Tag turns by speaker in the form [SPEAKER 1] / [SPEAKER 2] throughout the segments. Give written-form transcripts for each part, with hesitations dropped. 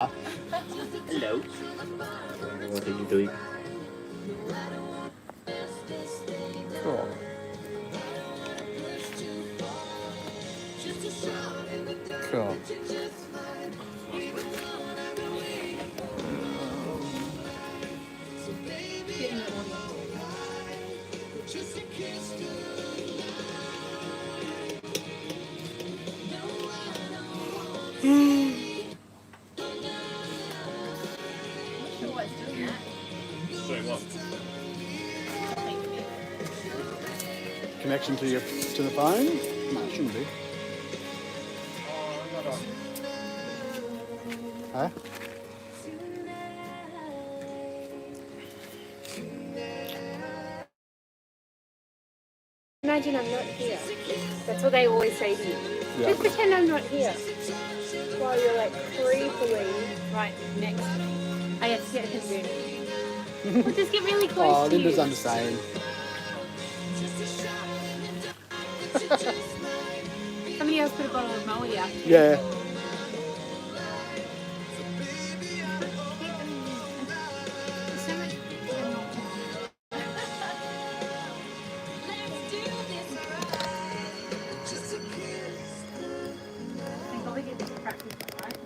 [SPEAKER 1] Hello. What are you doing?
[SPEAKER 2] Cool. Cool. Connection to the phone? No, it shouldn't be. Huh?
[SPEAKER 3] Imagine I'm not here. That's what they always say to you.
[SPEAKER 2] Yeah.
[SPEAKER 3] Just pretend I'm not here. While you're like creepily right next to me. I have to get a convinced. We'll just get really close
[SPEAKER 2] Oh,
[SPEAKER 3] to you.
[SPEAKER 2] Linda's understanding.
[SPEAKER 3] Somebody else put a bottle of Molly out.
[SPEAKER 2] Yeah.
[SPEAKER 3] So much. I probably get this practice, right?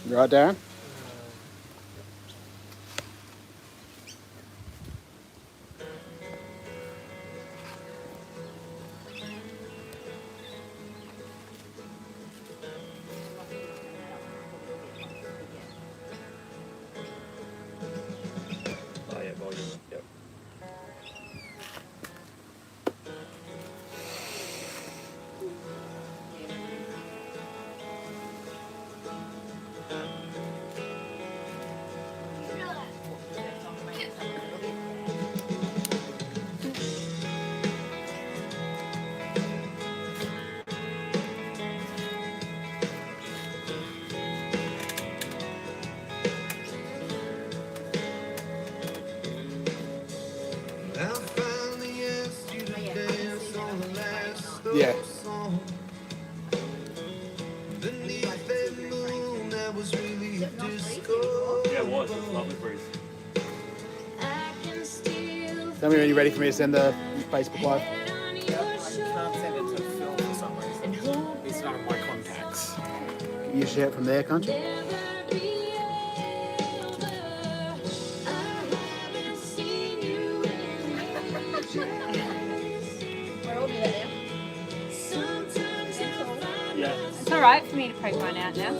[SPEAKER 2] You right, Darren?
[SPEAKER 1] Oh yeah, volume. Yep.
[SPEAKER 2] Yeah.
[SPEAKER 1] Yeah, it was. It was a lovely breeze.
[SPEAKER 2] Tell me when you're ready for me to send the Facebook Live.
[SPEAKER 4] I can't send it to Phil for some reason. It's not in my contacts.
[SPEAKER 2] You share it from there, can't you?
[SPEAKER 1] Yeah.
[SPEAKER 3] It's alright for me to poke mine out now.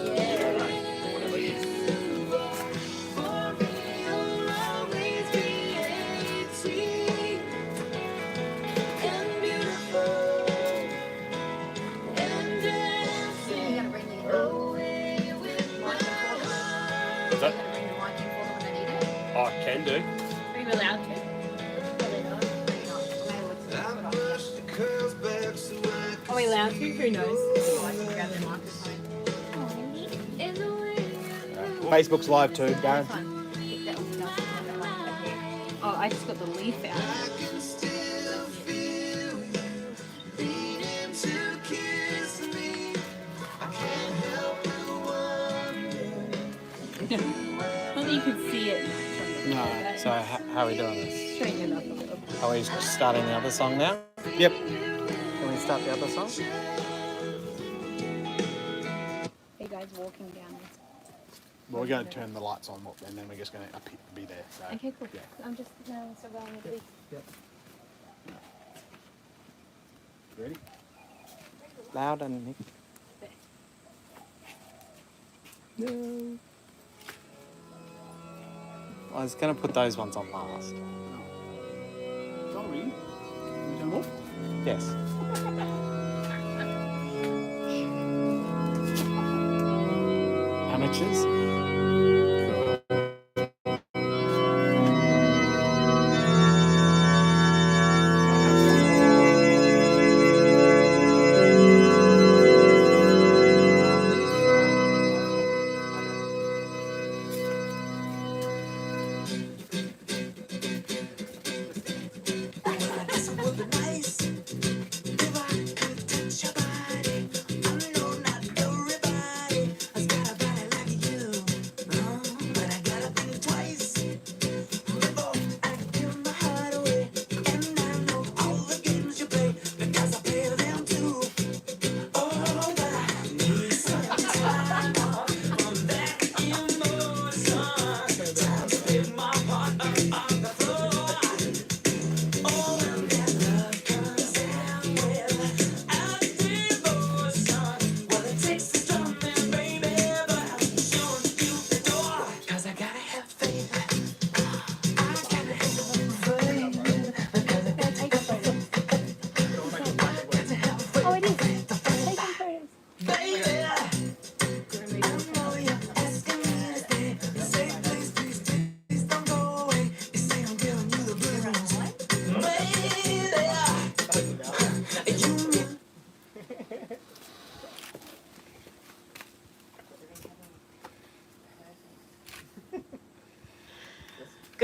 [SPEAKER 1] What's that? Oh, I can do.
[SPEAKER 3] Are you allowed to? Are we allowed to? Who knows?
[SPEAKER 2] Facebook's live too, Darren.
[SPEAKER 3] Oh, I just got the leaf out. Not that you could see it.
[SPEAKER 4] No. So how are we doing this?
[SPEAKER 3] Straighten it up a little.
[SPEAKER 4] Are we starting the other song now?
[SPEAKER 2] Yep.
[SPEAKER 4] Can we start the other song?
[SPEAKER 3] Are you guys walking down this?
[SPEAKER 2] Well, we're going to turn the lights on and then we're just going to be there. So.
[SPEAKER 3] Okay, cool.
[SPEAKER 2] Yeah.
[SPEAKER 3] I'm just still going with the leaf.
[SPEAKER 2] Yep. Ready?
[SPEAKER 4] Loud and Nick.
[SPEAKER 2] No.
[SPEAKER 4] I was going to put those ones on last.
[SPEAKER 2] Sorry. Can we turn them off?
[SPEAKER 4] Yes. Amateurs.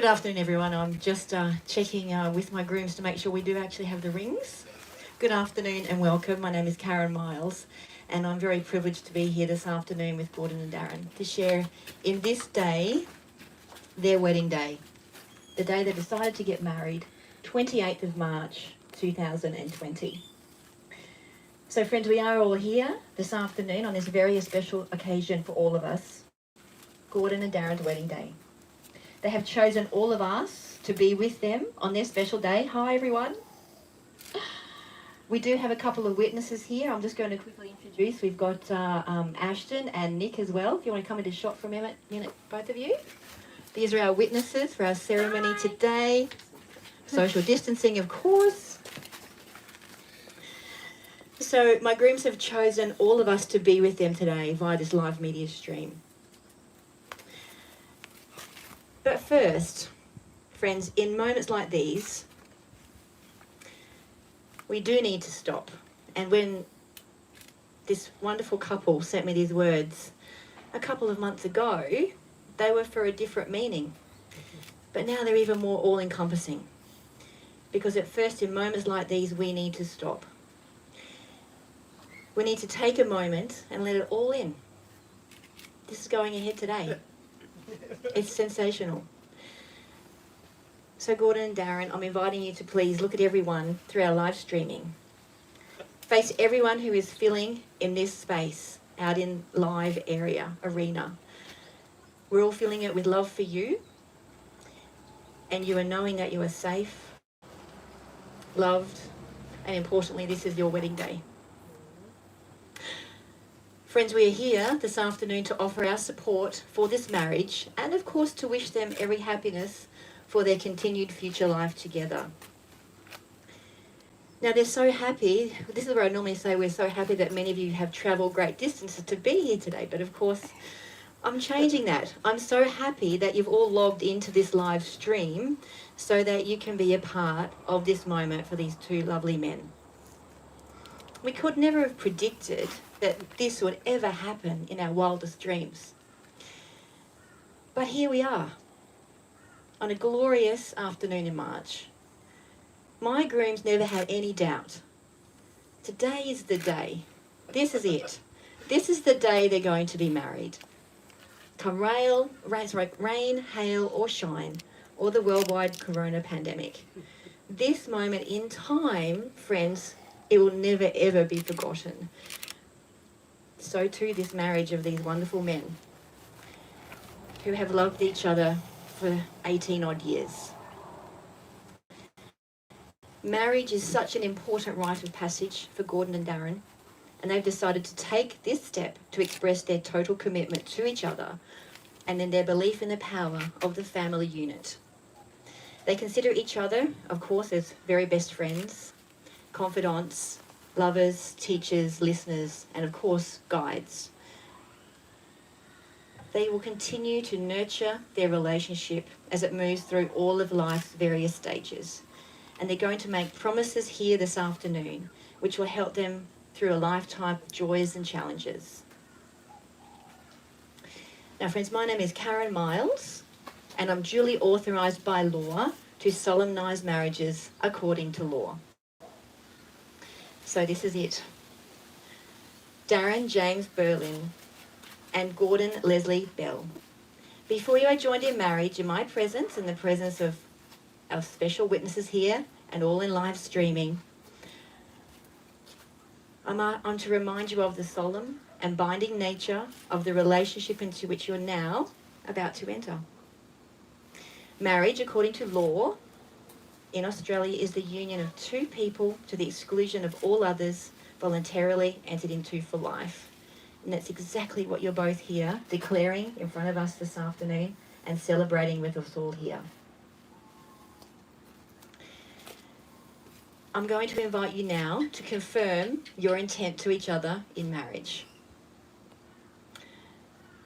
[SPEAKER 5] afternoon, everyone. I'm just checking with my grooms to make sure we do actually have the rings. Good afternoon and welcome. My name is Karen Miles, and I'm very privileged to be here this afternoon with Gordon and Darren to share in this day, their wedding day, the day they decided to get married, 28th of March 2020. So friends, we are all here this afternoon on this very special occasion for all of us, Gordon and Darren's wedding day. They have chosen all of us to be with them on their special day. Hi everyone. We do have a couple of witnesses here. I'm just going to quickly introduce. We've got Ashton and Nick as well. If you want to come into shot for a minute, both of you. These are our witnesses for our ceremony today. Social distancing, of course. So my grooms have chosen all of us to be with them today via this live media stream. But first, friends, in moments like these, we do need to stop. And when this wonderful couple sent me these words a couple of months ago, they were for a different meaning. But now they're even more all-encompassing. Because at first, in moments like these, we need to stop. We need to take a moment and let it all in. This is going ahead today. It's sensational. So Gordon and Darren, I'm inviting you to please look at everyone through our live streaming. Face everyone who is filling in this space, out in live arena. We're all filling it with love for you, and you are knowing that you are safe, loved, and importantly, this is your wedding day. Friends, we are here this afternoon to offer our support for this marriage and, of course, to wish them every happiness for their continued future life together. Now, they're so happy. This is where I normally say we're so happy that many of you have travelled great distances to be here today. But, of course, I'm changing that. I'm so happy that you've all logged into this live stream so that you can be a part of this moment for these two lovely men. We could never have predicted that this would ever happen in our wildest dreams. But here we are, on a glorious afternoon in March. My grooms never had any doubt. Today is the day. This is it. This is the day they're going to be married. Come rain, hail or shine, or the worldwide corona pandemic. This moment in time, friends, it will never ever be forgotten. So too this marriage of these wonderful men who have loved each other for 18 odd years. Marriage is such an important rite of passage for Gordon and Darren, and they've decided to take this step to express their total commitment to each other and then their belief in the power of the family unit. They consider each other, of course, as very best friends, confidants, lovers, teachers, listeners, and of course, guides. They will continue to nurture their relationship as it moves through all of life's various stages. And they're going to make promises here this afternoon, which will help them through a lifetime of joys and challenges. Now, friends, my name is Karen Miles, and I'm duly authorised by law to solemnise marriages according to law. So this is it. Darren James Berlin and Gordon Leslie Bell. Before you are joined in marriage in my presence and the presence of our special witnesses here and all in live streaming, I'm to remind you of the solemn and binding nature of the relationship into which you're now about to enter. Marriage, according to law, in Australia is the union of two people to the exclusion of all others voluntarily entered into for life. And that's exactly what you're both here declaring in front of us this afternoon and celebrating with us all here. I'm going to invite you now to confirm your intent to each other in marriage.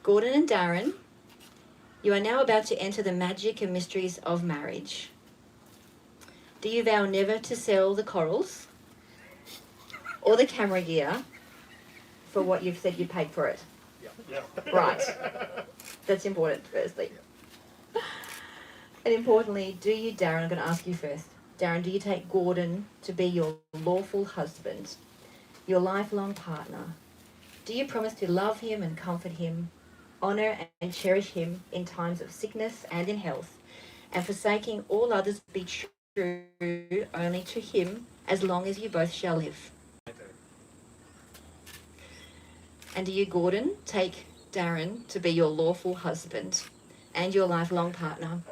[SPEAKER 5] Gordon and Darren, you are now about to enter the magic and mysteries of marriage. Do you vow never to sell the corals or the camera gear for what you've said you paid for it?
[SPEAKER 1] Yeah.
[SPEAKER 5] Right. That's important, firstly. And importantly, do you, Darren, I'm going to ask you first. Darren, do you take Gordon to be your lawful husband, your lifelong partner? Do you promise to love him and comfort him, honour and cherish him in times of sickness and in health, and forsaking all others be true only to him as long as you both shall live?
[SPEAKER 4] I do.
[SPEAKER 5] And do you, Gordon, take Darren to be your lawful husband and your lifelong partner?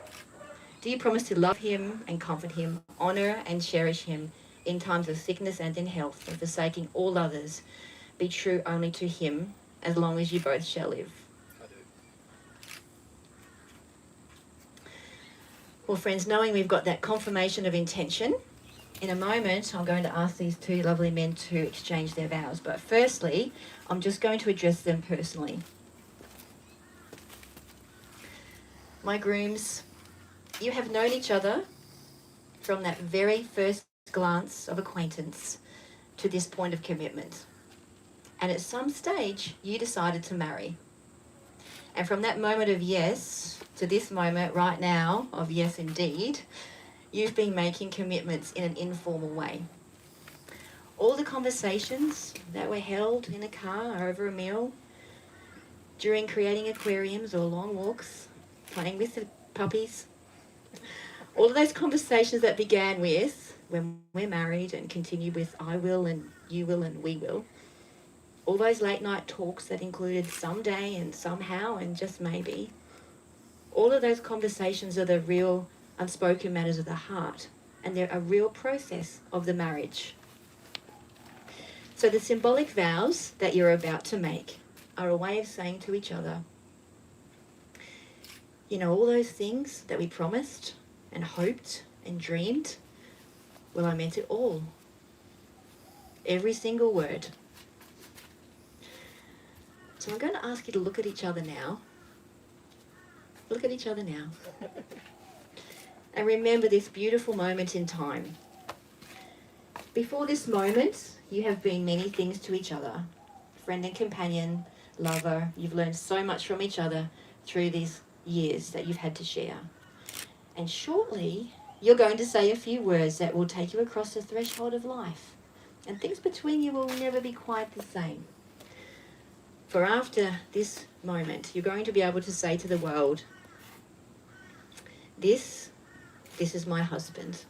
[SPEAKER 5] Do you promise to love him and comfort him, honour and cherish him in times of sickness and in health, and forsaking all others, be true only to him as long as you both shall live?
[SPEAKER 2] I do.
[SPEAKER 5] Well, friends, knowing we've got that confirmation of intention, in a moment I'm going to ask these two lovely men to exchange their vows. But firstly, I'm just going to address them personally. My grooms, you have known each other from that very first glance of acquaintance to this point of commitment. And at some stage, you decided to marry. And from that moment of yes to this moment right now of yes indeed, you've been making commitments in an informal way. All the conversations that were held in a car over a meal, during creating aquariums or long walks, playing with the puppies, all of those conversations that began with when we're married and continue with I will and you will and we will, all those late night talks that included someday and somehow and just maybe, all of those conversations are the real unspoken matters of the heart, and they're a real process of the marriage. So the symbolic vows that you're about to make are a way of saying to each other, you know, all those things that we promised and hoped and dreamed, well, I meant it all. Every single word. So I'm going to ask you to look at each other now. Look at each other now. And remember this beautiful moment in time. Before this moment, you have been many things to each other. Friend and companion, lover. You've learned so much from each other through these years that you've had to share. And shortly, you're going to say a few words that will take you across the threshold of life. And things between you will never be quite the same. For after this moment, you're going to be able to say to the world, this is my husband.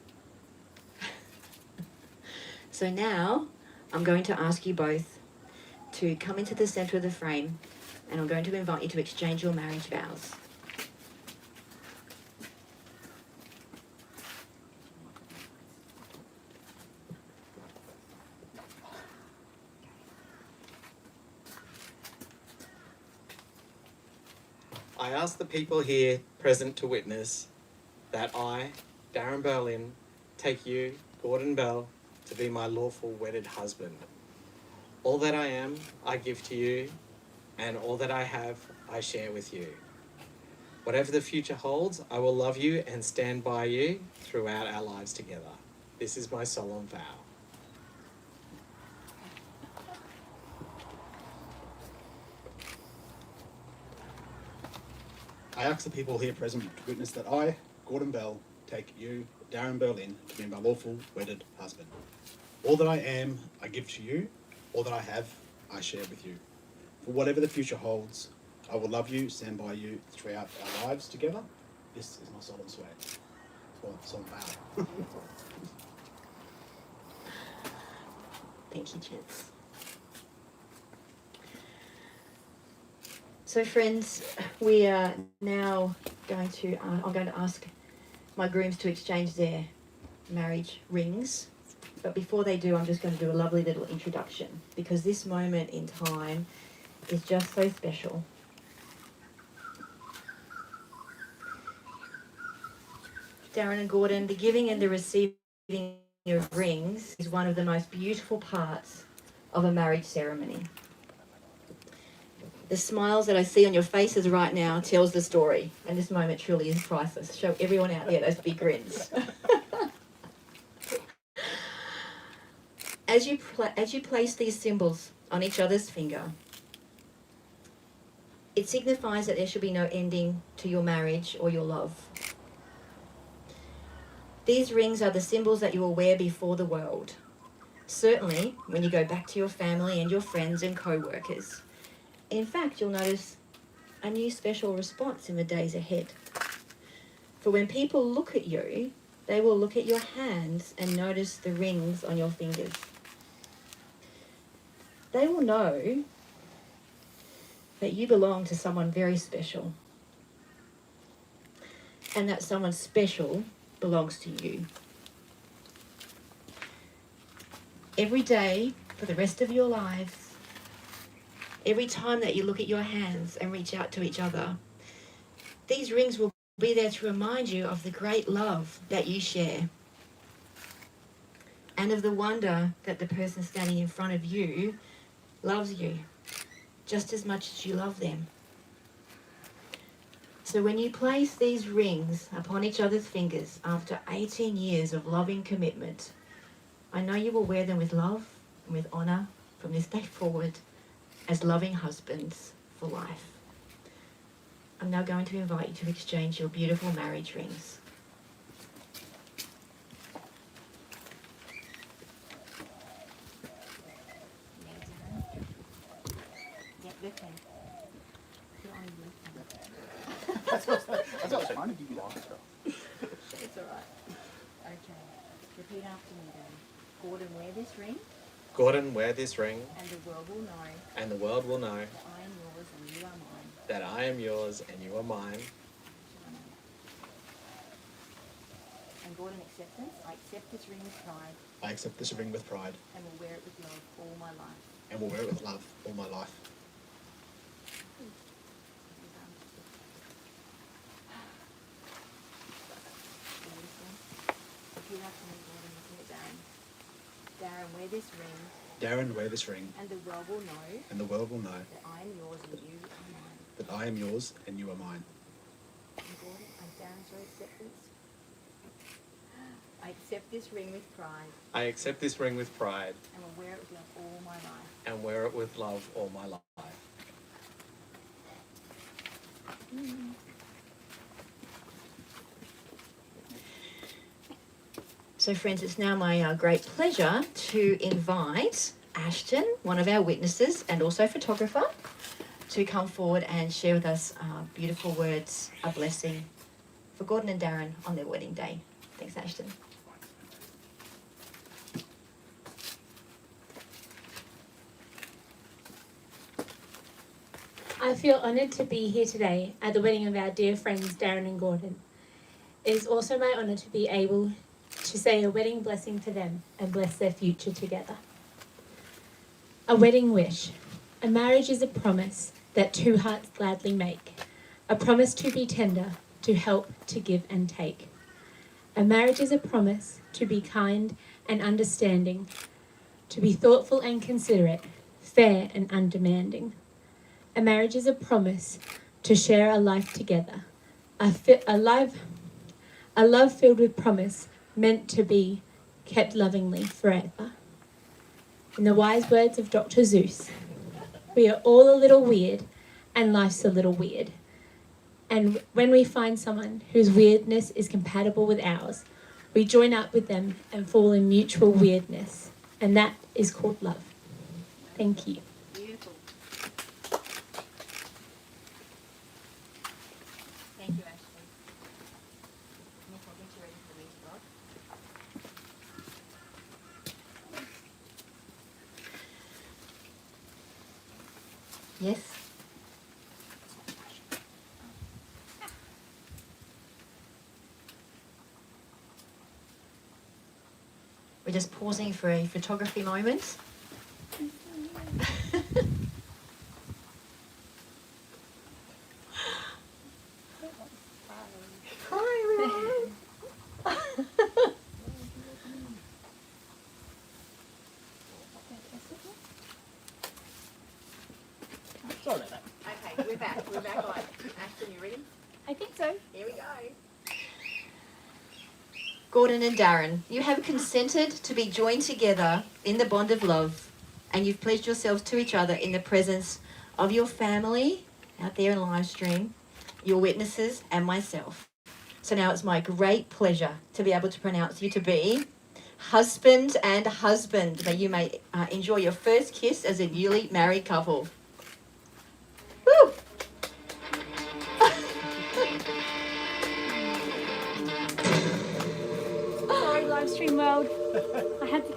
[SPEAKER 5] So now, I'm going to ask you both to come into the centre of the frame, and I'm going to invite you to exchange your marriage vows.
[SPEAKER 4] I ask the people here present to witness that I, Darren Berlin, take you, Gordon Bell, to be my lawful wedded husband. All that I am, I give to you, and all that I have, I share with you. Whatever the future holds, I will love you and stand by you throughout our lives together. This is my solemn vow.
[SPEAKER 2] I ask the people here present to witness that I, Gordon Bell, take you, Darren Berlin, to be my lawful wedded husband. All that I am, I give to you. All that I have, I share with you. For whatever the future holds, I will love you, stand by you throughout our lives together. This is my solemn swear. Or solemn vow.
[SPEAKER 5] Thank you, gents. So friends, we are now going to, I'm going to ask my grooms to exchange their marriage rings. But before they do, I'm just going to do a lovely little introduction, because this moment in time is just so special. Darren and Gordon, the giving and the receiving of rings is one of the most beautiful parts of a marriage ceremony. The smiles that I see on your faces right now tells the story, and this moment truly is priceless. Show everyone out there those big grins. As you place these symbols on each other's finger, it signifies that there should be no ending to your marriage or your love. These rings are the symbols that you will wear before the world. Certainly, when you go back to your family and your friends and co-workers. In fact, you'll notice a new special response in the days ahead. For when people look at you, they will look at your hands and notice the rings on your fingers. They will know that you belong to someone very special, and that someone special belongs to you. Every day for the rest of your lives, every time that you look at your hands and reach out to each other, these rings will be there to remind you of the great love that you share, and of the wonder that the person standing in front of you loves you just as much as you love them. So when you place these rings upon each other's fingers after 18 years of loving commitment, I know you will wear them with love and with honour from this day forward as loving husbands for life. I'm now going to invite you to exchange your beautiful marriage rings.
[SPEAKER 2] That's what I was trying to give you the answer.
[SPEAKER 5] It's all right. Okay. Repeat after me then. Gordon, wear this ring.
[SPEAKER 4] Gordon, wear this ring,
[SPEAKER 5] And the world will know
[SPEAKER 4] and the world will know
[SPEAKER 5] that I am yours and you are mine.
[SPEAKER 4] that I am yours and you are mine.
[SPEAKER 5] And Gordon, acceptance. I accept this ring with pride
[SPEAKER 2] I accept this ring with pride
[SPEAKER 5] and will wear it with love all my life.
[SPEAKER 2] and will wear it with love all my life.
[SPEAKER 5] Repeat after me, Gordon. Repeat it, Darren. Darren, wear this ring.
[SPEAKER 2] Darren, wear this ring,
[SPEAKER 5] And the world will know
[SPEAKER 2] and the world will know
[SPEAKER 5] that I am yours and you are mine.
[SPEAKER 2] that I am yours and you are mine.
[SPEAKER 5] And Gordon, Darren's your acceptance. I accept this ring with pride
[SPEAKER 4] I accept this ring with pride
[SPEAKER 5] and will wear it with love all my life.
[SPEAKER 4] and wear it with love all my life.
[SPEAKER 5] So friends, it's now my great pleasure to invite Ashton, one of our witnesses and also photographer, to come forward and share with us beautiful words, a blessing for Gordon and Darren on their wedding day. Thanks, Ashton.
[SPEAKER 3] I feel honoured to be here today at the wedding of our dear friends Darren and Gordon. It is also my honour to be able to say a wedding blessing for them and bless their future together. A wedding wish. A marriage is a promise that two hearts gladly make. A promise to be tender, to help, to give and take. A marriage is a promise to be kind and understanding, to be thoughtful and considerate, fair and undemanding. A marriage is a promise to share a life together, a love filled with promise, meant to be kept lovingly forever. In the wise words of Dr. Seuss, we are all a little weird and life's a little weird. And when we find someone whose weirdness is compatible with ours, we join up with them and fall in mutual weirdness. And that is called love. Thank you.
[SPEAKER 5] Beautiful. Thank you, Ashley. Nick, I think you're ready for the read of God. Yes. We're just pausing for a photography moment. Hi, everyone.
[SPEAKER 2] Sorry about that.
[SPEAKER 5] Okay, we're back. We're back on. Ashton, you ready?
[SPEAKER 3] I think so.
[SPEAKER 5] Here we go. Gordon and Darren, you have consented to be joined together in the bond of love, and you've pledged yourselves to each other in the presence of your family out there in live stream, your witnesses, and myself. So now it's my great pleasure to be able to pronounce you to be husband and husband. You may enjoy your first kiss as a newly married couple. Woo!
[SPEAKER 3] Sorry, live stream world. I had to.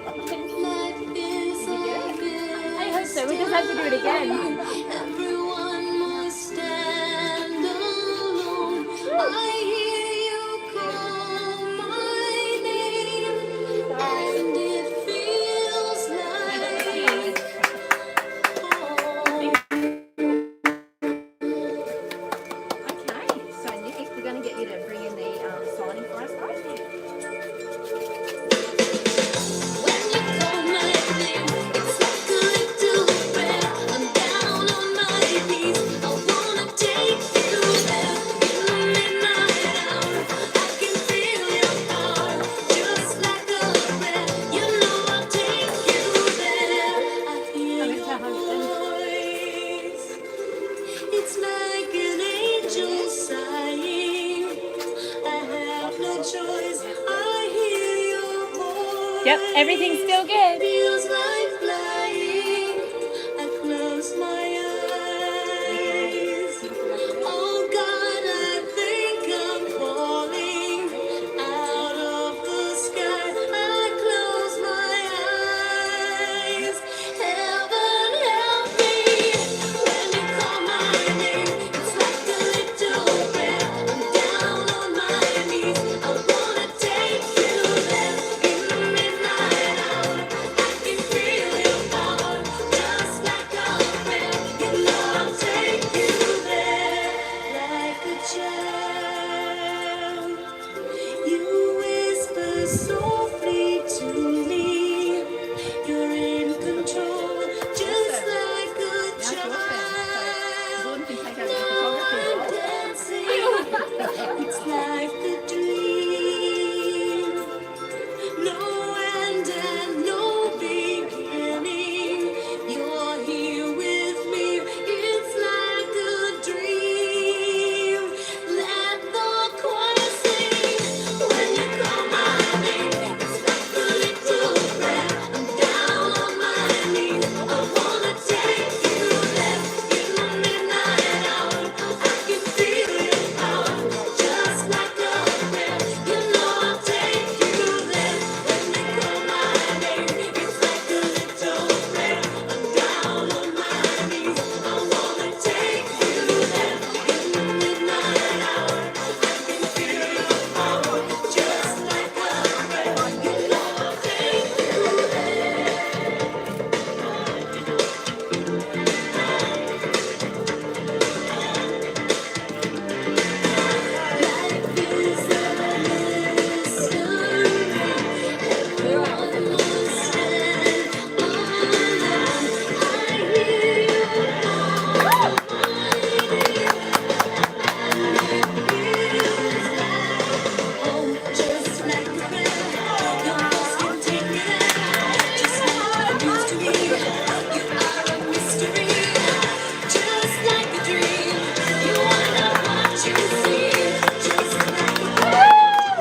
[SPEAKER 3] I hope so. We just have to do it again.
[SPEAKER 6] Everyone must stand alone. I hear you call my name, and it feels like home.
[SPEAKER 5] Okay, so Nick, we're going to get you to bring in the signing for us, guys.
[SPEAKER 6] When you call my name, it's like a little prayer. I'm down on my knees. I wanna take you there. In the midnight hour, I can feel your heart, just like a prayer. You know I'll take you there. I hear your voice. It's like an angel sighing. I have no choice. I hear your voice.
[SPEAKER 3] Yep, everything's still good.
[SPEAKER 6] Feels like flying. I close my eyes. Oh God, I think I'm falling out of the sky. I close my eyes. Heaven help me when you call my name. It's like a little prayer. I'm down on my knees. I wanna take you there. In the midnight hour, I can feel your power, just like a prayer. You know I'll take you there, like a child. You whisper softly to me. You're in control, just like a child. Now I'm dancing. It's like a dream. No end and no beginning. You're here with me. It's like a dream. Let the choir sing when you call my name. It's like a little prayer. I'm down on my knees. I wanna take you there. In the midnight hour, I can feel your power, just like a prayer. You know I'll take you there. When you call my name, it's like a little prayer. I'm down on my knees. I wanna take you there. In the midnight hour, I can feel your power, just like a prayer. You know I'll take you there. Life is a mystery. Everyone must stand alone. I hear you call my name, and it feels like home, just like a prayer. Your voice can take me there, just like it used to be. You are a mystery, just like a dream. You are not what you see, just like a prayer.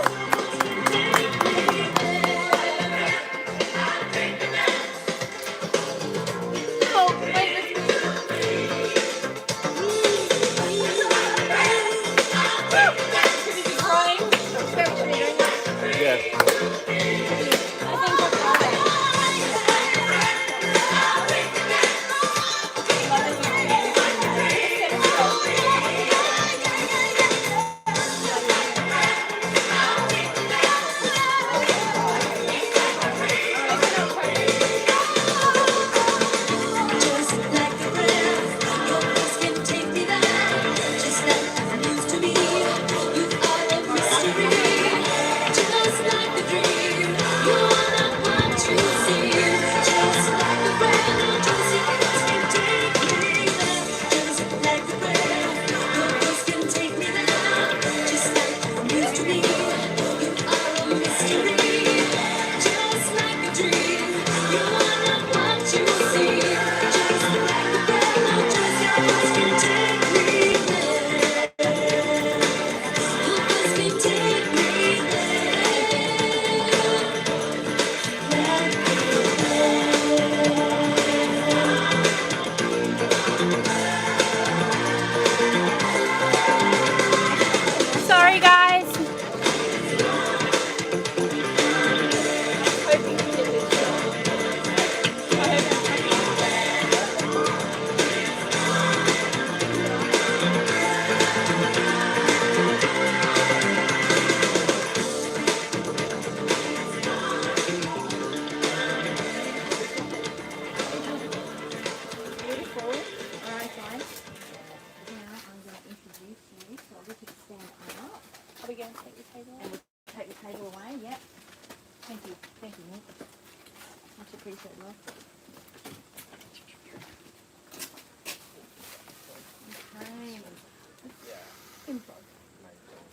[SPEAKER 6] Just like a prayer, your voice can take me there, just like it used to be. You are a mystery, just like a dream.
[SPEAKER 5] Thank you, Nick. Much appreciated, love. Okay.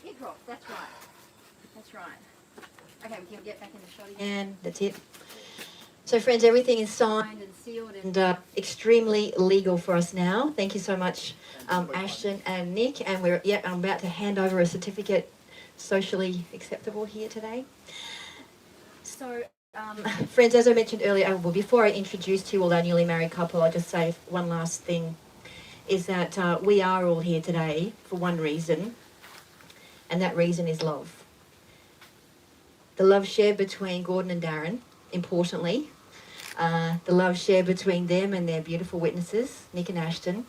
[SPEAKER 5] Improv, that's right. That's right. Okay, we can get back in the shot again. That's it. So, friends, everything is signed and sealed and extremely legal for us now. Thank you so much, Ashton and Nick. And I'm about to hand over a certificate, socially acceptable here today. So, friends, as I mentioned earlier, well, before I introduce to you all our newly married couple, I'll just say one last thing, is that we are all here today for one reason, and that reason is love. The love shared between Gordon and Darren, importantly, the love shared between them and their beautiful witnesses, Nick and Ashton.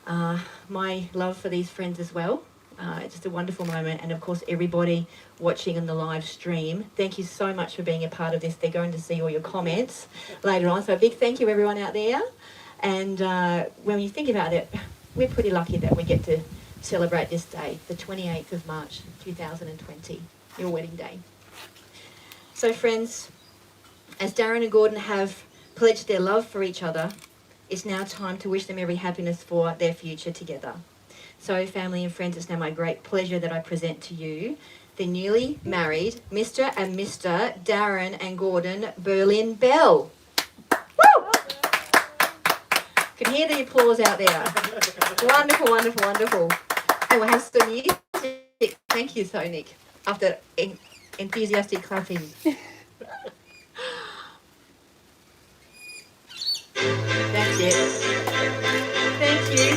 [SPEAKER 5] My love for these friends as well. It's just a wonderful moment. And of course, everybody watching on the live stream, thank you so much for being a part of this. They're going to see all your comments later on. So a big thank you everyone out there. And when you think about it, we're pretty lucky that we get to celebrate this day, the 28th of March, 2020, your wedding day. So friends, as Darren and Gordon have pledged their love for each other, it's now time to wish them every happiness for their future together. So family and friends, it's now my great pleasure that I present to you the newly married Mr. and Mr. Darren and Gordon Berlin Bell. Woo! Can hear the applause out there. Wonderful, wonderful, wonderful. And we'll have some music. Thank you, so Nick, after enthusiastic clapping. That's it. Thank you.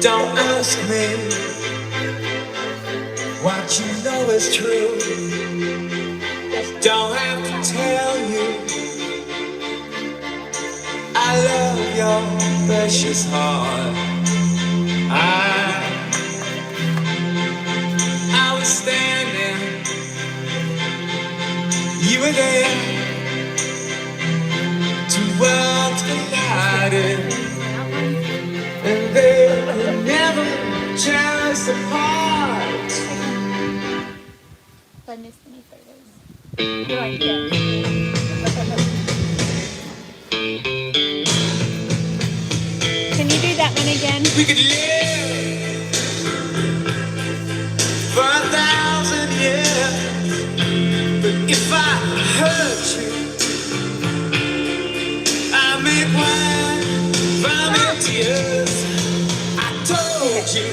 [SPEAKER 7] Don't ask me what you know is true. Don't have to tell you I love your precious heart. I was standing, you were there, two worlds collided, and they could never tear us apart.
[SPEAKER 3] I missed any photos. You're like, yeah. Can you do that one again?
[SPEAKER 7] We could live for 1,000 years, but if I hurt you, I make wine from your tears. I told you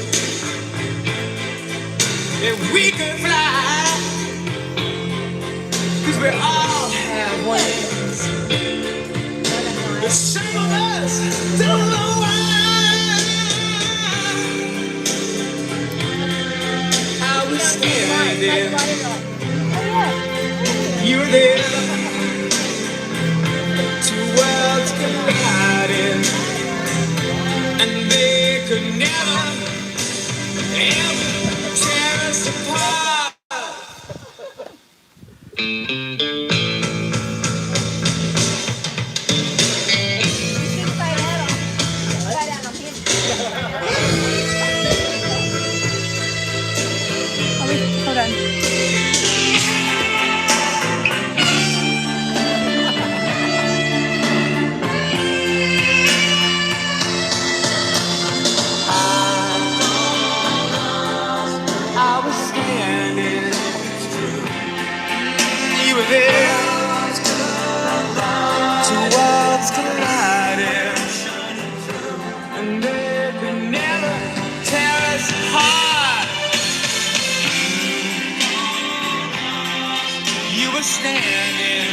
[SPEAKER 7] that we could fly, 'cause we all have wings, but some of us don't know why. You were there, two worlds colliding, and they could never, ever tear us apart.
[SPEAKER 3] Hold on.
[SPEAKER 7] I was standing, you were there, two worlds colliding, and they could never tear us apart. You were standing,